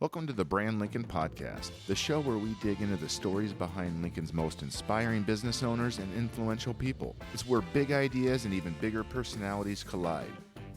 Welcome to the Brand Lincoln Podcast, the show where we dig into the stories behind Lincoln's most inspiring business owners and influential people. It's where big ideas and even bigger personalities collide.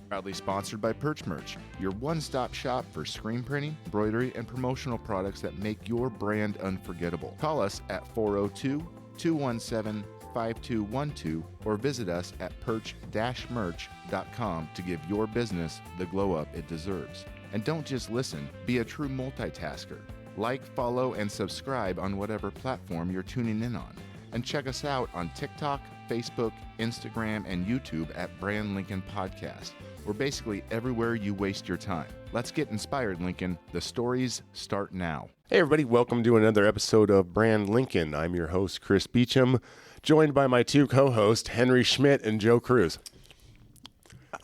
Proudly sponsored by Perch Merch, your one-stop shop for screen printing, embroidery, and promotional products that make your brand unforgettable. Call us at 402-217-5212 or visit us at perch-merch.com to give your business the glow-up it deserves. And don't just listen, be a true multitasker. Like, follow, and subscribe on whatever platform you're tuning in on. And check us out on TikTok, Facebook, Instagram, and YouTube at Brand Lincoln Podcast. We're basically everywhere you waste your time. Let's get inspired, Lincoln. The stories start now. Hey, everybody. Welcome to another episode of Brand Lincoln. I'm your host, Chris Beecham, joined by my two co-hosts, Henry Schmidt and Joe Cruz.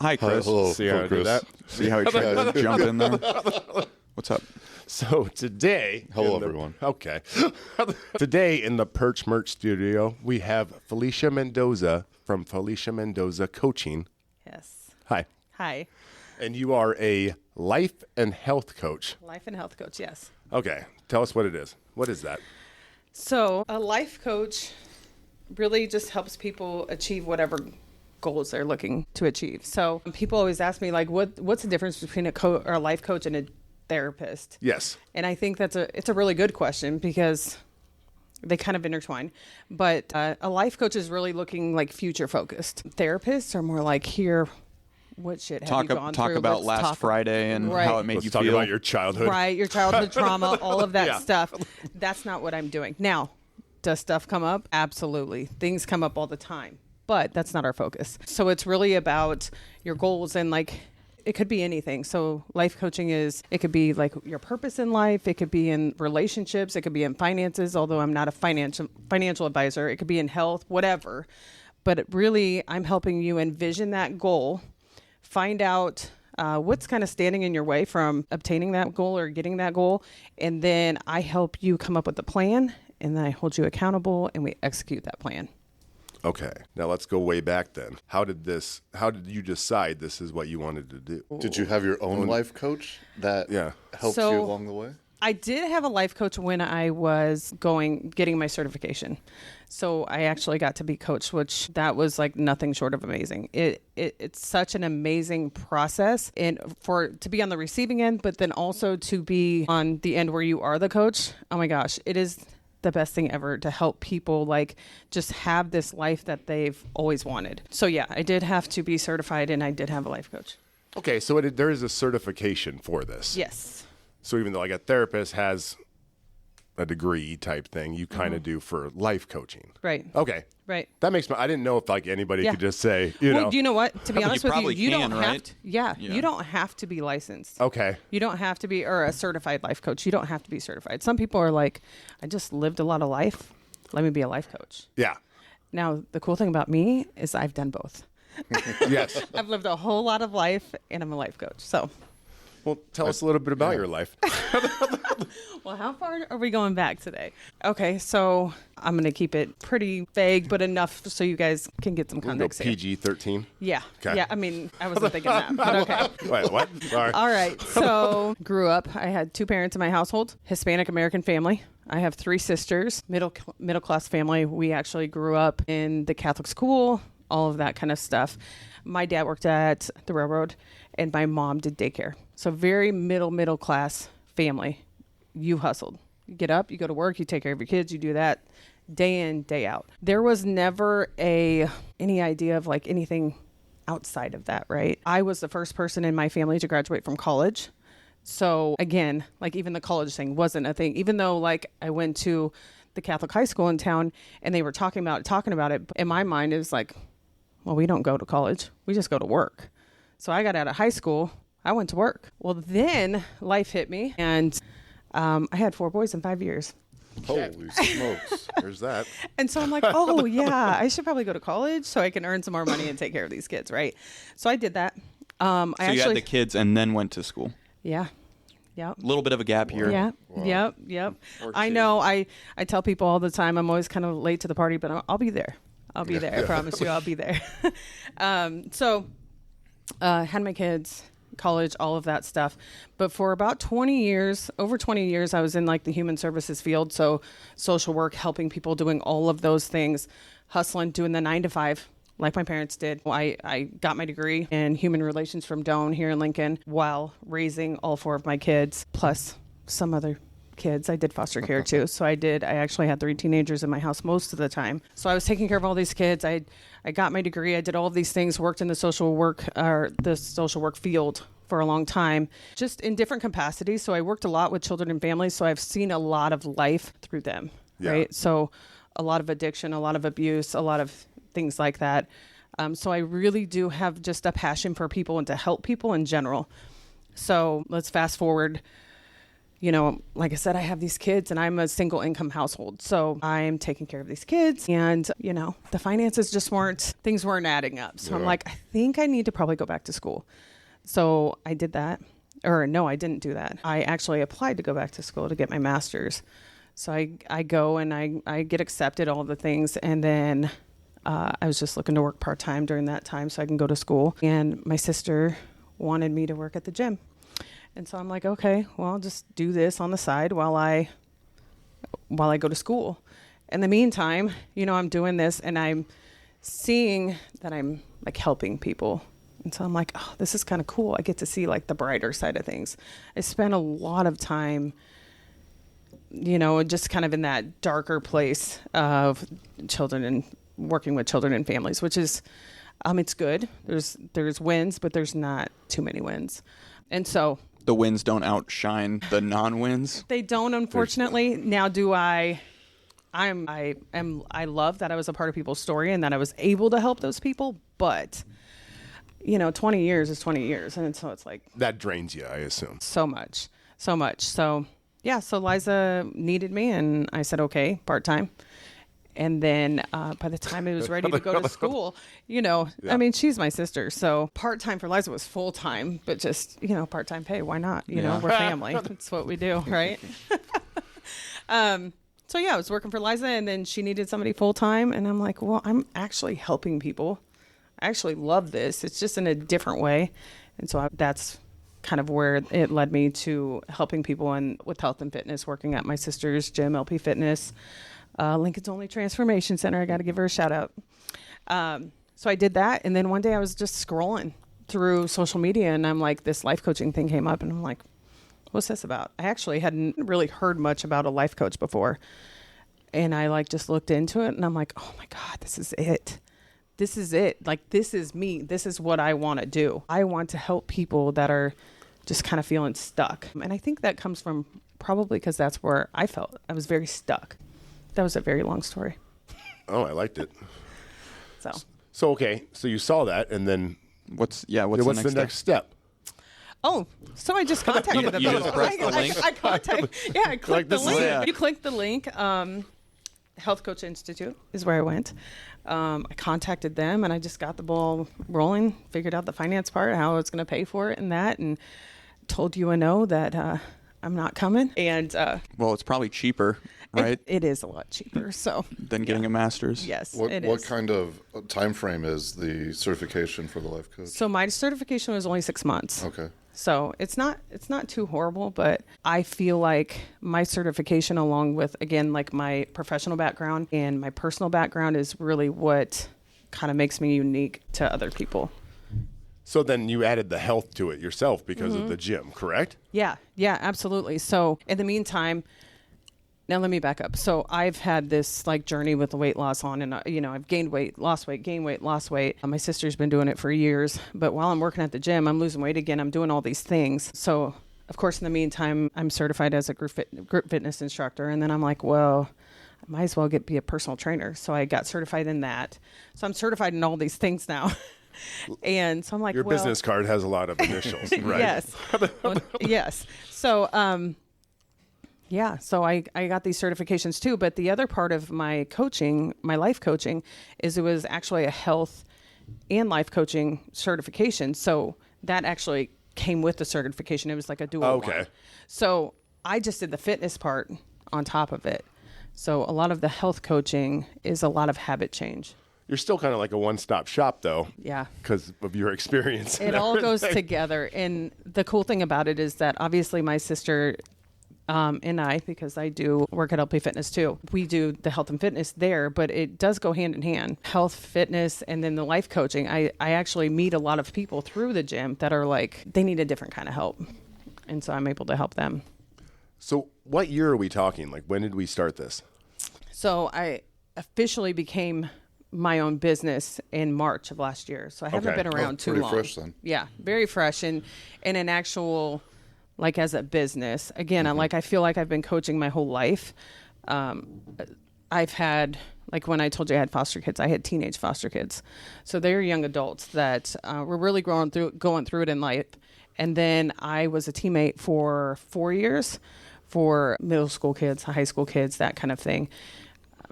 Hi, Chris. Hello. See how I did that? See how he tried to jump in there? What's up? So today... Hello, everyone. Okay. Today in the Perch Merch studio, we have Felicia Mendoza from Felicia Mendoza Coaching. Yes. Hi. Hi. And you are a life and health coach. Life and health coach, yes. Okay. Tell us what it is. What is that? So a life coach really just helps people achieve whatever goals they're looking to achieve. So people always ask me, like, what's the difference between a life coach and a therapist? Yes. And I think it's a really good question because they kind of intertwine. But a life coach is really looking like future focused. Therapists are more like, here, what shit have you gone through? Talk about last Friday and how it made Let's you talk feel. about your childhood. Right, your childhood trauma, all of that Yeah. stuff. That's not what I'm doing. Now, does stuff come up? Absolutely. Things come up all the time. But that's not our focus. So it's really about your goals and like it could be anything. So life coaching it could be like your purpose in life. It could be in relationships. It could be in finances, although I'm not a financial advisor. It could be in health, whatever. But I'm helping you envision that goal, find out what's kind of standing in your way from obtaining that goal or getting that goal. And then I help you come up with a plan, and then I hold you accountable and we execute that plan. Okay. Now let's go way back then. How did you decide this is what you wanted to do? Did you have your own life coach that helped you along the way? I did have a life coach when I was getting my certification. So I actually got to be coached, which that was like nothing short of amazing. It's such an amazing process, and to be on the receiving end, but then also to be on the end where you are the coach. Oh my gosh, it is the best thing ever to help people like just have this life that they've always wanted. So yeah, I did have to be certified and I did have a life coach. Okay, so there is a certification for this. Yes. So even though like a therapist has a degree type thing, you kind of do for life coaching. Right. Okay. Right. That makes I didn't know if like anybody could just say, you know. Do you know what? To be honest with you, probably you can, don't right? have to. Yeah, you don't have to be licensed. Okay. You don't have to be, or a certified life coach. You don't have to be certified. Some people are like, I just lived a lot of life. Let me be a life coach. Yeah. Now, the cool thing about me is I've done both. Yes. I've lived a whole lot of life and I'm a life coach. So, Well, tell us a little bit about your life. well, how far are we going back today? Okay, so I'm going to keep it pretty vague, but enough so you guys can get some We'll go context here. PG-13. Yeah. Okay. Yeah, I mean, I wasn't thinking that, but okay. Wait, what? Sorry. All right. So grew up. I had two parents in my household, Hispanic American family. I have three sisters, middle class family. We actually grew up in the Catholic school, all of that kind of stuff. My dad worked at the railroad and my mom did daycare. So very middle class family. You hustled. You get up, you go to work, you take care of your kids, you do that day in, day out. There was never any idea of like anything outside of that, right? I was the first person in my family to graduate from college. So again, like even the college thing wasn't a thing, even though like I went to the Catholic high school in town and they were talking about it. In my mind, it was like, well, we don't go to college. We just go to work. So I got out of high school. I went to work. Well, then life hit me and I had 4 boys in 5 years. Holy smokes. There's that. And so I'm like, oh yeah, I should probably go to college so I can earn some more money and take care of these kids, right? So I did that. So you had the kids and then went to school. Yeah. Yep. A little bit of a gap here. Yeah. Wow. Yep. I know. I tell people all the time I'm always kind of late to the party, but I'll be there. I'll be there. I promise you I'll be there. So had my kids. college, all of that stuff. But for about 20 years, over 20 years, I was in like the human services field. So social work, helping people, doing all of those things, hustling, doing the 9-to-5 like my parents did. I got my degree in human relations from Doane here in Lincoln while raising all 4 of my kids, plus some other kids. I did foster care too. So I actually had 3 teenagers in my house most of the time. So I was taking care of all these kids. I got my degree. I did all of these things, worked in the social work field for a long time, just in different capacities. So I worked a lot with children and families. So I've seen a lot of life through them, right? So a lot of addiction, a lot of abuse, a lot of things like that. So I really do have just a passion for people and to help people in general. So let's fast forward. Like I said, I have these kids and I'm a single income household. So I'm taking care of these kids and, the finances things weren't adding up. So I'm like, I think I need to probably go back to school. So I did that. Or no, I didn't do that. I actually applied to go back to school to get my master's. So I go and I get accepted, all the things. And then I was just looking to work part-time during that time so I can go to school. And my sister wanted me to work at the gym. And so I'm like, okay, well, I'll just do this on the side while I go to school. In the meantime, I'm doing this and I'm seeing that I'm like helping people. And so I'm like, oh, this is kind of cool. I get to see like the brighter side of things. I spent a lot of time, just kind of in that darker place of children and working with children and families, which is, it's good. There's wins, but there's not too many wins. And so the wins don't outshine the non-wins. They don't, unfortunately. Now, do I love that I was a part of people's story and that I was able to help those people, but 20 years is 20 years. And so it's like that drains you, I assume. So much. So yeah, so Liza needed me and I said, okay, part-time. And then by the time I was ready to go to school, she's my sister. So part-time for Liza was full-time, but just, part-time pay. Why not? We're family. That's what we do, right? So yeah, I was working for Liza and then she needed somebody full-time. And I'm like, well, I'm actually helping people. I actually love this. It's just in a different way. And so that's kind of where it led me to helping people with health and fitness, working at my sister's gym, LP Fitness. Lincoln's only transformation center. I got to give her a shout out. So I did that. And then one day I was just scrolling through social media and I'm like, this life coaching thing came up and I'm like, what's this about? I actually hadn't really heard much about a life coach before. And I just looked into it and I'm like, oh my God, this is it. This is it. Like, this is me. This is what I want to do. I want to help people that are just kind of feeling stuck. And I think that comes from probably because that's where I felt. I was very stuck. That was a very long story. Oh, I liked it. So okay. So you saw that, and then what's the next step? Oh, so I just contacted them. You just pressed the link? I clicked the link. Yeah. You clicked the link. Health Coach Institute is where I went. I contacted them, and I just got the ball rolling, figured out the finance part, how I was going to pay for it and that, and told UNO that I'm not coming. And well, it's probably cheaper. Right, it is a lot cheaper. So than getting a master's. Yes, what kind of time frame is the certification for the life coach? So my certification was only 6 months. Okay. So it's not too horrible, but I feel like my certification, along with again like my professional background and my personal background, is really what kind of makes me unique to other people. So then you added the health to it yourself because of the gym, correct? Yeah, absolutely. So in the meantime. Now let me back up. So I've had this journey with the weight loss on and, I've gained weight, lost weight, gained weight, lost weight. My sister's been doing it for years, but while I'm working at the gym, I'm losing weight again. I'm doing all these things. So of course, in the meantime, I'm certified as a group fitness instructor. And then I'm like, well, I might as well be a personal trainer. So I got certified in that. So I'm certified in all these things now. And so I'm like, your business card has a lot of initials, right? Yes. Yes. So, yeah, so I got these certifications too, but the other part of my coaching, my life coaching, is it was actually a health and life coaching certification. So that actually came with the certification. It was like a dual. Okay. One. So I just did the fitness part on top of it. So a lot of the health coaching is a lot of habit change. You're still kind of like a one-stop shop, though. Yeah. Because of your experience. It all goes together. And the cool thing about it is that obviously my sister and I, because I do work at LP Fitness too, we do the health and fitness there, but it does go hand in hand. Health, fitness, and then the life coaching. I actually meet a lot of people through the gym that are like, they need a different kind of help. And so I'm able to help them. So what year are we talking? Like, when did we start this? So I officially became my own business in March of last year. So I haven't been around too long. Pretty fresh then. Yeah, very fresh. And an actual, like as a business, again, I feel like I've been coaching my whole life. I've had, like when I told you I had foster kids, I had teenage foster kids. So they're young adults that were really going through it in life. And then I was a teammate for 4 years for middle school kids, high school kids, that kind of thing.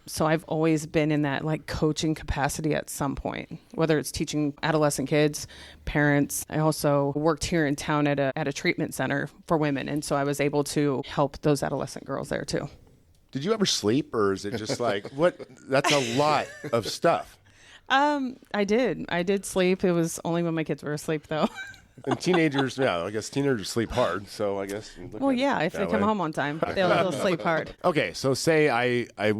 So I've always been in that like coaching capacity at some point, whether it's teaching adolescent kids, parents. I also worked here in town at a treatment center for women. And so I was able to help those adolescent girls there too. Did you ever sleep, or is it just like, what? That's a lot of stuff. I did sleep. It was only when my kids were asleep though. And teenagers, yeah, I guess teenagers sleep hard. So I guess. Well, yeah, if they come home on time, they'll sleep hard. Okay, so say I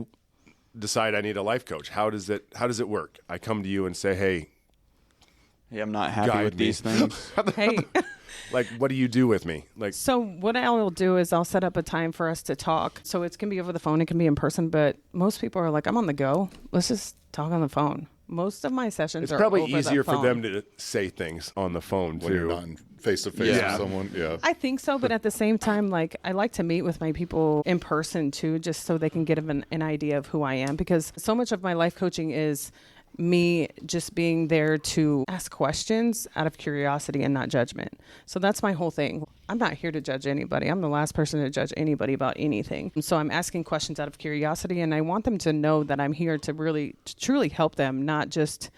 decide I need a life coach. How does it work? I come to you and say, hey, I'm not happy with these things. Hey. Like, what do you do with me? Like, so what I'll do is I'll set up a time for us to talk. So it can be over the phone, it can be in person, but most people are like, I'm on the go. Let's just talk on the phone. Most of my sessions are probably over easier the for phone. them to say things on the phone When you're too. not face to face with someone. Yeah. I think so, but at the same time, like I like to meet with my people in person too, just so they can get an idea of who I am, because so much of my life coaching is me just being there to ask questions out of curiosity and not judgment. So that's my whole thing. I'm not here to judge anybody. I'm the last person to judge anybody about anything. So I'm asking questions out of curiosity, and I want them to know that I'm here to truly help them, not just,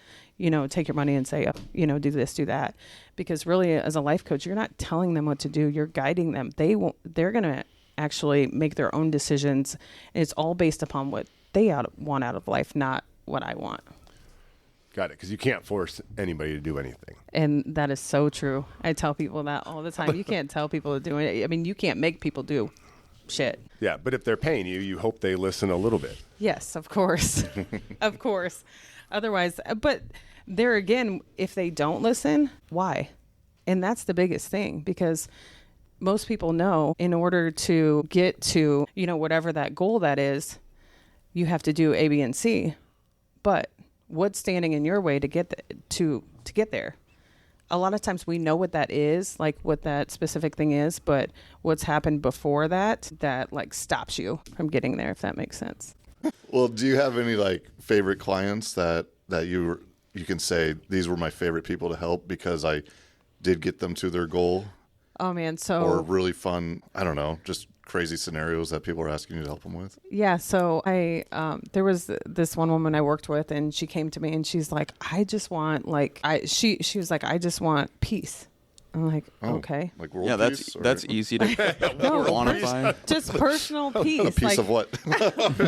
take your money and say, do this, do that. Because really, as a life coach, you're not telling them what to do. You're guiding them. They're going to actually make their own decisions. And it's all based upon what they want out of life, not what I want. Got it, because you can't force anybody to do anything. And that is so true. I tell people that all the time. You can't tell people to do it. I mean, you can't make people do shit. Yeah, but if they're paying you, you hope they listen a little bit. Yes, of course. Of course. Otherwise, but there again, if they don't listen, why? And that's the biggest thing, because most people know in order to get to, whatever that goal that is, you have to do A, B, and C. But what's standing in your way to get to get there? A lot of times we know what that is, like what that specific thing is, but what's happened before that like stops you from getting there, if that makes sense. Well, do you have any like favorite clients that you can say these were my favorite people to help because I did get them to their goal? Oh man, or really fun, I don't know, just crazy scenarios that people are asking you to help them with? Yeah, so I there was this one woman I worked with, and she came to me and she's like, I just want she was like, I just want peace. I'm like, okay. Like world peace? That's easy to quantify. Just personal peace. A piece of what?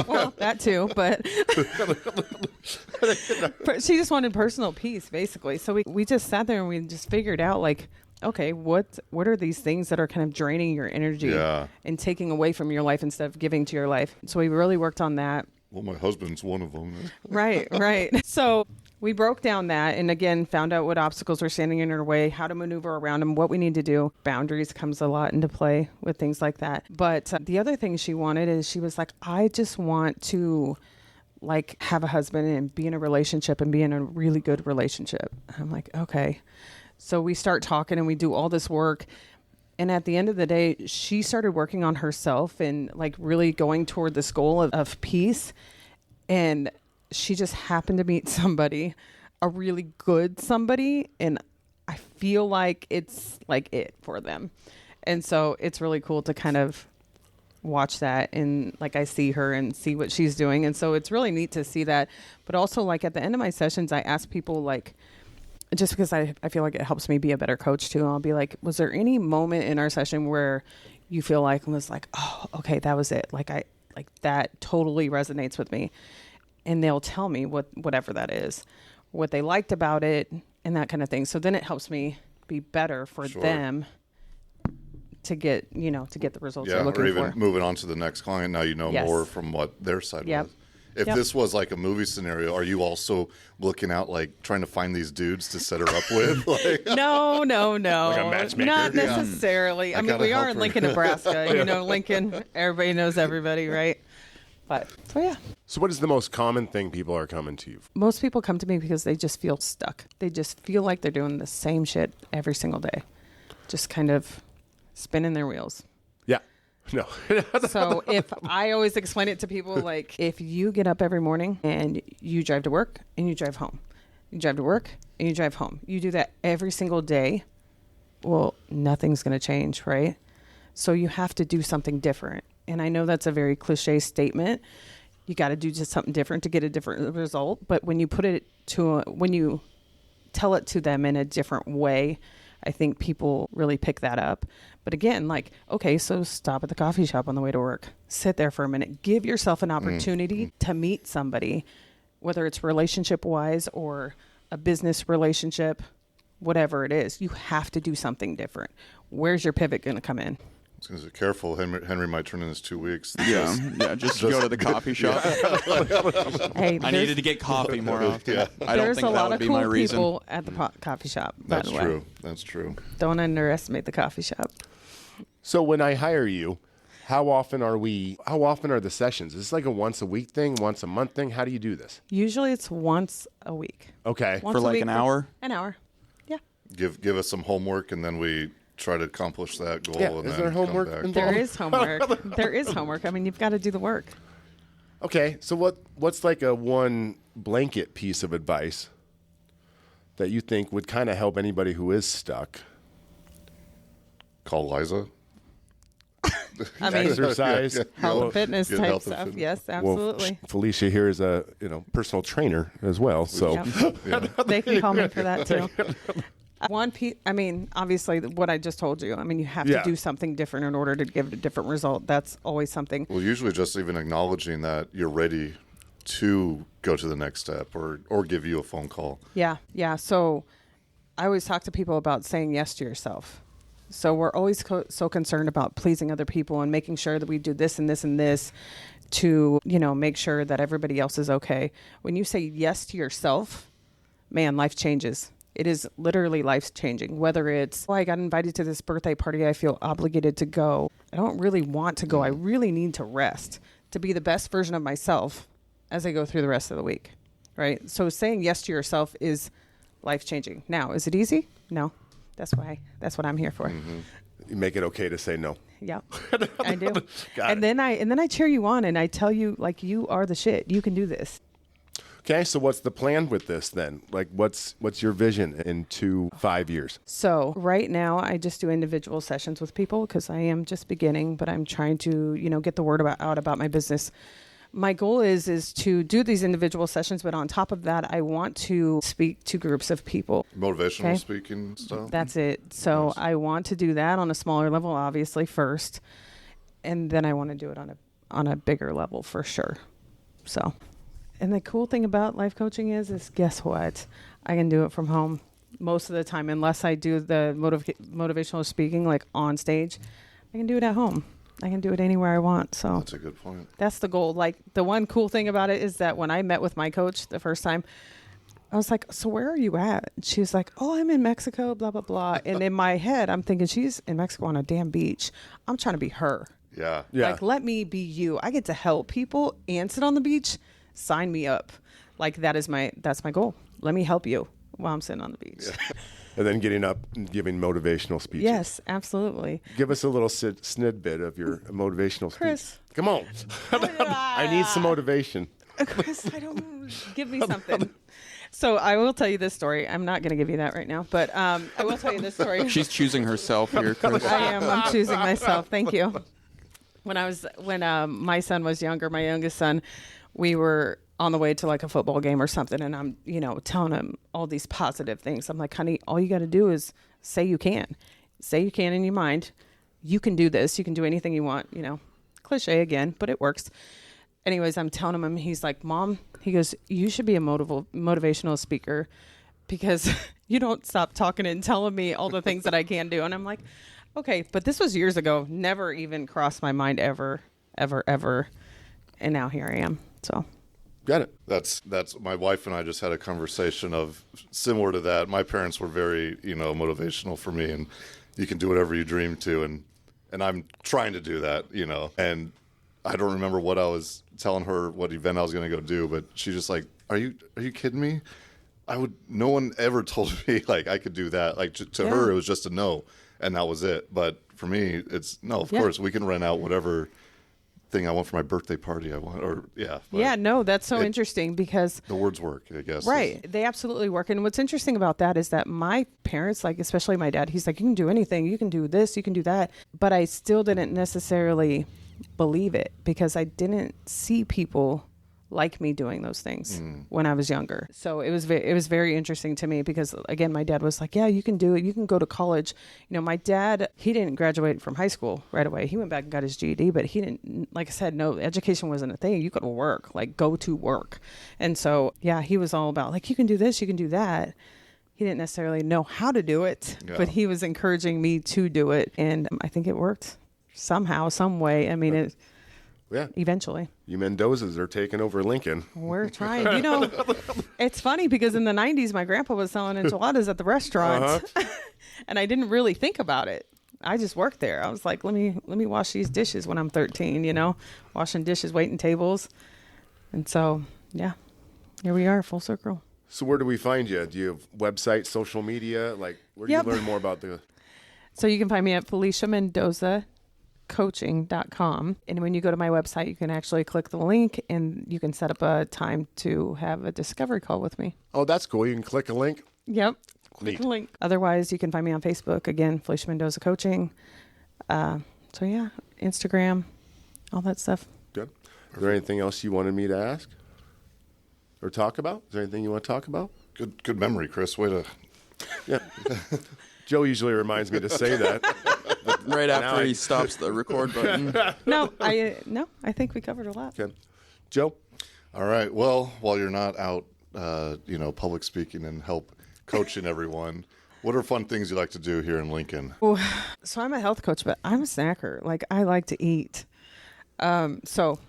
Well, that too, but she just wanted personal peace, basically. So we just sat there and we just figured out, like, okay, what are these things that are kind of draining your energy and taking away from your life instead of giving to your life? So we really worked on that. Well, my husband's one of them. Right. So we broke down that and again found out what obstacles were standing in our way, how to maneuver around them, what we need to do. Boundaries comes a lot into play with things like that. But the other thing she wanted is she was like, I just want to like have a husband and be in a relationship and be in a really good relationship. I'm like, okay. So we start talking and we do all this work. And at the end of the day, she started working on herself and like really going toward this goal of peace. And she just happened to meet somebody, a really good somebody. And I feel like it's like it for them. And so it's really cool to kind of watch that. And like I see her and see what she's doing. And so it's really neat to see that. But also like at the end of my sessions, I ask people like, just because I feel like it helps me be a better coach too. I'll be like, was there any moment in our session where you feel like it was like, oh, okay, that was it. Like that totally resonates with me. and they'll tell me whatever that is, what they liked about it, and that kind of thing. So then it helps me be better for them to get the results they're looking for. Or even moving on to the next client. Now you know more from what their side was. If this was like a movie scenario, are you also looking out, like trying to find these dudes to set her up with? Like, no. Like a matchmaker? Not necessarily. I mean, we are in Lincoln, Nebraska. Lincoln, everybody knows everybody, right? But, so yeah. So what is the most common thing people are coming to you for? Most people come to me because they just feel stuck. They just feel like they're doing the same shit every single day. Just kind of spinning their wheels. Yeah. No. So if I always explain it to people, like, if you get up every morning and you drive to work and you drive home, you drive to work and you drive home, you do that every single day, well, nothing's going to change, right? So you have to do something different. And I know that's a very cliche statement. You got to do just something different to get a different result. But when you when you tell it to them in a different way, I think people really pick that up. But again, like, okay, so stop at the coffee shop on the way to work. Sit there for a minute. Give yourself an opportunity to meet somebody, whether it's relationship-wise or a business relationship, whatever it is. You have to do something different. Where's your pivot going to come in? I was going to say, careful. Henry might turn in his 2 weeks. Just go to the coffee shop. Hey, I needed to get coffee more often. Yeah. I don't there's think a that lot would of be cool my reason. people at the coffee shop, by That's the way. true. That's true. Don't underestimate the coffee shop. So when I hire you, how often are the sessions? Is this like a once a week thing, once a month thing? How do you do this? Usually it's once a week. Okay. Once For a like week an hour? An hour. Yeah. Give us some homework, and then we try to accomplish that goal. Yeah, And is then there homework come back. involved? There is homework. There is homework. I mean, you've got to do the work. Okay. So what's like a one blanket piece of advice that you think would kind of help anybody who is stuck? Call Liza. I mean, Exercise. health and fitness Good type health and stuff. fitness. Yes, Well, absolutely. Felicia here is a personal trainer as well. So Yep. They can call me for that too. One piece, I mean, obviously what I just told you, I mean, you have to do something different in order to give a different result. That's always something. Well, usually just even acknowledging that you're ready to go to the next step or give you a phone call. Yeah. Yeah. So I always talk to people about saying yes to yourself. So we're always so concerned about pleasing other people and making sure that we do this and this and this to, make sure that everybody else is okay. When you say yes to yourself, man, life changes. It is literally life changing. Whether it's, I got invited to this birthday party, I feel obligated to go. I don't really want to go. I really need to rest to be the best version of myself as I go through the rest of the week. Right? So saying yes to yourself is life changing. Now, is it easy? No. That's what I'm here for. you make it okay to say no. Yeah, I do. Got and it. then I cheer you on and I tell you, like, you are the shit. You can do this. Okay, so what's the plan with this then? Like, what's your vision in 5 years? So right now I just do individual sessions with people because I am just beginning, but I'm trying to, get the word out about my business. My goal is to do these individual sessions, but on top of that, I want to speak to groups of people. Motivational speaking stuff. That's it. So I want to do that on a smaller level, obviously, first. And then I want to do it on a bigger level for sure. So, and the cool thing about life coaching is guess what? I can do it from home most of the time, unless I do the motivational speaking, like on stage. I can do it at home. I can do it anywhere I want. So That's a good point. that's the goal. Like, the one cool thing about it is that when I met with my coach the first time, I was like, so where are you at? She was like, oh, I'm in Mexico, blah, blah, blah. And in my head, I'm thinking she's in Mexico on a damn beach. I'm trying to be her. Yeah. Like, let me be you. I get to help people and sit on the beach. Sign me up. Like, that's my goal. Let me help you while I'm sitting on the beach. Yeah. And then getting up and giving motivational speeches. Yes, absolutely. Give us a little snippet of your motivational speech. Chris. Come on. I need some motivation. Chris, I don't give me something. So I will tell you this story. I'm not going to give you that right now, but I will tell you this story. She's choosing herself here, Chris. I am. I'm choosing myself. Thank you. When my son was younger, my youngest son, we were on the way to like a football game or something, and I'm, telling him all these positive things. I'm like, honey, all you got to do is say you can. Say you can in your mind. You can do this. You can do anything you want, cliche again, but it works. anyways, I'm telling him, he's like, Mom, he goes, you should be a motivational speaker because you don't stop talking and telling me all the things that I can do. And I'm like, okay, but this was years ago. Never even crossed my mind ever. And now here I am. So. Got it. That's my wife and I just had a conversation of similar to that. My parents were very, motivational for me, and you can do whatever you dream to. And I'm trying to do that, and I don't remember what I was telling her, what event I was going to go do, but she's just like, are you kidding me? No one ever told me like I could do that. Like to her, it was just a no, and that was it. But for me, it's no, of course we can rent out whatever thing I want for my birthday party I want, or that's so interesting because the words work, I guess. Right. They absolutely work. And what's interesting about that is that my parents, like especially my dad, he's like, you can do anything, you can do this, you can do that. But I still didn't necessarily believe it because I didn't see people like me doing those things when I was younger. So it was very interesting to me because, again, my dad was like, yeah, you can do it. You can go to college. My dad, he didn't graduate from high school right away. He went back and got his GED, but he didn't, like I said, no, education wasn't a thing. You could work, like go to work. And so, yeah, he was all about like, you can do this, you can do that. He didn't necessarily know how to do it, but he was encouraging me to do it. And I think it worked somehow, some way. I mean, eventually. You Mendozas are taking over Lincoln. We're trying. It's funny because in the 90s, my grandpa was selling enchiladas at the restaurant, and I didn't really think about it. I just worked there. I was like, let me wash these dishes when I'm 13, washing dishes, waiting tables. And so, yeah, here we are, full circle. So where do we find you? Do you have website, social media? Like, where do you learn more about the... So you can find me at Felicia Mendoza coaching.com, and when you go to my website, you can actually click the link and you can set up a time to have a discovery call with me. Oh, that's cool. You can click a link. Yep. Click a link. Otherwise, you can find me on Facebook, again, Felicia Mendoza Coaching. So yeah, Instagram, all that stuff. Good. Is there anything else you wanted me to ask or talk about? Is there anything you want to talk about? Good memory, Chris. Way to... Yeah. Joe usually reminds me to say that. Right after he stops the record button. No, I think we covered a lot. Okay. Joe? All right. Well, while you're not out, public speaking and help coaching everyone, what are fun things you like to do here in Lincoln? So I'm a health coach, but I'm a snacker. Like, I like to eat. So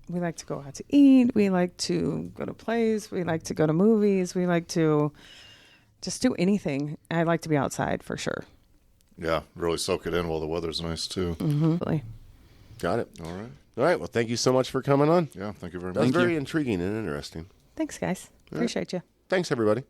we like to go out to eat. We like to go to plays. We like to go to movies. We like to just do anything. I like to be outside for sure. Yeah, really soak it in while the weather's nice too. Mm-hmm. Got it. All right. All right. Well, thank you so much for coming on. Yeah, thank you very much. That was very intriguing and interesting. Thanks, guys. Appreciate you. Thanks, everybody.